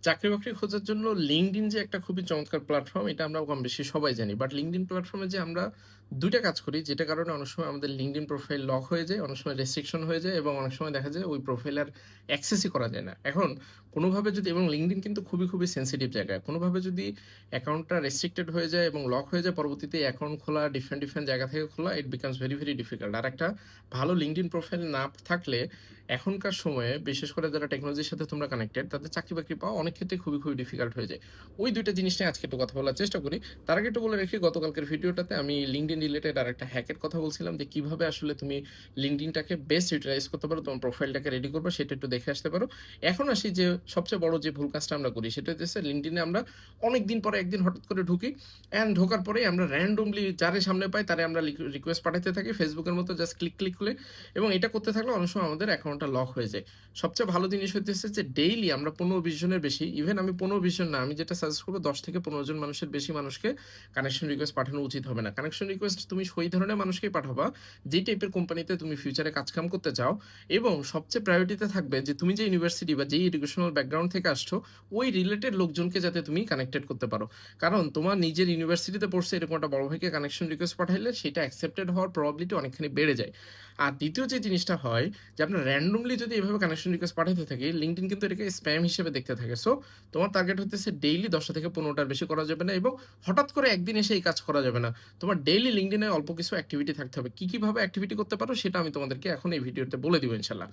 চাকরি-বাকরি খোঁজার জন্য LinkedIn যে একটা খুবই চমৎকার প্ল্যাটফর্ম এটা আমরা কম বেশি সবাই জানি। বাট LinkedIn প্ল্যাটফর্মে যে আমরা ২ টা কাজ করি যেটার কারণে অনেক সময় আমাদের LinkedIn প্রোফাইল লক হয়ে যায়, অনেক সময় রেস্ট্রিকশন হয়ে যায় এবং অনেক সময় দেখা যায় ওই প্রোফাইল আর অ্যাক্সেসই করা যায় না। এখন কোনোভাবে যদি এবং LinkedIn কিন্তু খুবই সেনসিটিভ জায়গা। কোনোভাবে যদি অ্যাকাউন্টটা রেস্ট্রিক্টেড হয়ে যায় এবং লক হয়ে যায় পরবর্তীতে অ্যাকাউন্ট খোলা ডিফারেন্ট জায়গা থেকে খোলা ইট বিকামস ভেরি ডিফিকাল্ট। আর একটা ভালো LinkedIn প্রোফাইল না থাকলে এখনকার সময়ে বিশেষ করে যারা টেকনোলজির সাথে তোমরা কানেক্টেড তাদের চাকরি-বাকরি পাওয়া অনেক ক্ষেত্রে খুবই ডিফিকাল্ট হয়ে যায়। ওই ২ টা জিনিস নিয়ে আজকে একটু কথা বলার চেষ্টা করি। তার আগে একটু বলে রাখি গতকালকের ভিডিওটাতে আমি LinkedIn রিলেটেড আরেকটা হ্যাকের কথা বলছিলাম যে কিভাবে আসলে তুমি LinkedIn টাকে বেস্ট ইউটিলাইজ করতে পারো, তোমার প্রোফাইলটাকে রেডি করবা সেটা একটু দেখে আসতে পারো। এখন আসি যে সবচেয়ে বড় যে ভুল কাজটা আমরা করি সেটা হচ্ছে LinkedIn এ আমরা অনেকদিন পরে একদিন হঠাৎ করে ঢুকি অ্যান্ড ঢোকার পরেই আমরা র‍্যান্ডমলি যারে সামনে পাই তারে আমরা রিকোয়েস্ট পাঠাইতে থাকি ফেসবুকের মতো জাস্ট ক্লিক করে এবং এটা করতে থাকলে অনেক সময় আমাদের অ্যাকাউন্টটা লক হয়ে যায়। সবচেয়ে ভালো জিনিস হইতেছে যে ডেইলি আমরা ১৫-২০ জনের বেশি, ইভেন আমি ১৫-২০ জন না, আমি যেটা সাজেস্ট করব ১০ থেকে ১৫ জন মানুষের বেশি মানুষকে কানেকশন রিকোয়েস্ট পাঠানো উচিত হবে না। কানেকশন রিকোয়েস্ট তুমি সেই ধরনের মানুষকেই পাঠাবা যে টাইপের কোম্পানিতে তুমি ফিউচারে কাজ-কাম করতে চাও এবং সবচেয়ে প্রায়োরিটিতে থাকবে যে তুমি যে ইউনিভার্সিটি বা যেই এডুকেশনাল ব্যাকগ্রাউন্ড থেকে আসছো ওই রিলেটেড লোকজনকে যাতে তুমি কানেক্টেড করতে পারো। কারণ তোমার নিজের ইউনিভার্সিটিতে পড়ছে এরকম একটা বড় ভাইকে কানেকশন রিকোয়েস্ট পাঠাইলে সেটা অ্যাকসেপ্টেড হওয়ার প্রবাবিলিটি অনেকখানি বেড়ে যায়। আর দ্বিতীয় যে জিনিসটা হয় যে আপনার র‍্যান্ডমলি যদি এভাবে কানেকশন রিকোয়েস্ট পাঠাইতে থাকি, LinkedIn কিন্তু এটাকে স্প্যাম হিসেবে দেখতে থাকে। সো তোমার টার্গেট হইতেছে ডেইলি ১০ টা থেকে ১৫ টার বেশি করা যাবে না এবং হঠাৎ করে একদিন এসে এই কাজ করা যাবে না। তোমার ডেইলি LinkedIn এ অল্প কিছু অ্যাক্টিভিটি থাকতে হবে। কিভাবে অ্যাক্টিভিটি করতে পারো সেটা আমি তোমাদেরকে এখন এই ভিডিওতে বলে দিব ইনশাআল্লাহ।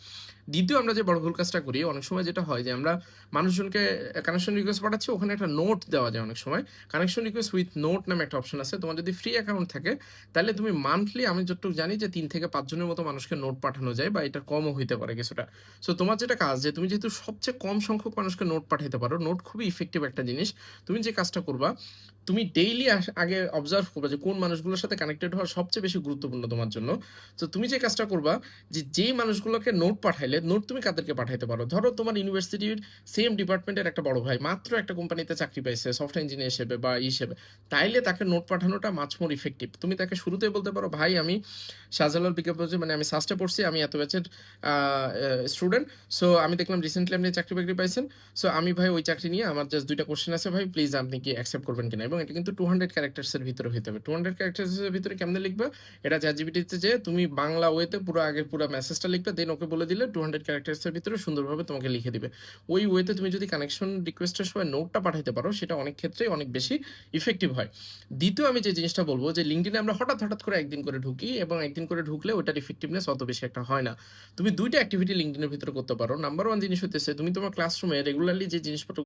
দ্বিতীয় আমরা যে বড় ভুল কাজটা করি অনেক সময় যেটা হয় যে আমরা মানুষজনকে কানেকশন রিকোয়েস্ট পাঠাচ্ছি ওখানে একটা নোট দেওয়া যায় অনেক সময়। কানেকশন রিকোয়েস্ট উইথ নোট নামে একটা অপশন আছে। তোমার যদি ফ্রি অ্যাকাউন্ট থাকে তাহলে তুমি মান্থলি আমি যতটুকু জানি যে ৩ থেকে ৫ জনের মতো মানুষকে নোট পাঠানো যায় বা এটা কমও হইতে পারে কিছুটা। সো তোমার যেটা কাজ যে তুমি যেহেতু সবচেয়ে কম সংখ্যক মানুষকে নোট পাঠাইতে পারো, নোট খুবই ইফেক্টিভ একটা জিনিস। তুমি যে কাজটা করবা, তুমি ডেইলি আগে অবজার্ভ করবা যে কোন মানুষগুলোর সাথে কানেক্টেড হওয়া সবচেয়ে বেশি গুরুত্বপূর্ণ তোমার জন্য। তো তুমি যে কাজটা করবা যে যেই মানুষগুলোকে নোট পাঠাইলে, নোট তুমি কাদেরকে পাঠাইতে পারো? ধরো তোমার ইউনিভার্সিটির সেম ডিপার্টমেন্টের একটা বড় ভাই মাত্র একটা কোম্পানিতে চাকরি পাইছে সফটওয়্যার ইঞ্জিনিয়ার হিসেবে বা হিসেবে। তাইলে তাকে নোট পাঠানোটা মাচ মোর ইফেক্টিভ। তুমি তাকে শুরুতেই বলতে পারো, "ভাই আমি শাহজালাল বিজ্ঞাপন মানে আমি সাস্টে পড়ছি, আমি এত ব্যাচের আ স্টুডেন্ট। সো আমি দেখলাম রিসেন্টলি আপনি চাকরি-বাকরি পাইছেন। সো আমি ভাই ওই চাকরি নিয়ে আমার জাস্ট ২ টা কোয়েশ্চেন আছে ভাই। প্লিজ আপনি কি অ্যাকসেপ্ট করবেন কিনা?" এবং এটা কিন্তু 200 ক্যারাক্টারস এর ভিতরে হইতে হবে। 200 ক্যারাক্টারস এর ভিতরে কেমনে লিখবা? এটা ChatGPT তে যেয়ে তুমি বাংলা ওয়েতে পুরো আগের পুরা মেসেজটা লিখবে। দেন ওকে বলে দিলে 200 ক্যারাক্টারস এর ভিতরে সুন্দরভাবে তোমাকে লিখে দিবে। ওই ওয়েতে তুমি যদি কানেকশন রিকোয়েস্ট এর সময় নোটটা পাঠাইতে পারো, সেটা অনেক ক্ষেত্রেই অনেক বেশি ইফেক্টিভ হয়। দ্বিতীয় আমি যে জিনিসটা বলব যে LinkedIn এ আমরা হঠাৎ করে একদিন করে ঢুকি এবং একদিন করে ঢুকলে ওটার ইফেক্টিভনেস অত বেশি একটা হয় না। তুমি ২ টা অ্যাক্টিভিটি LinkedIn এর ভিতরে করতে পারো। নাম্বার 1 জিনিস হইতেছে তুমি তোমার ক্লাসরুমে রেগুলারলি যে জিনিসপত্র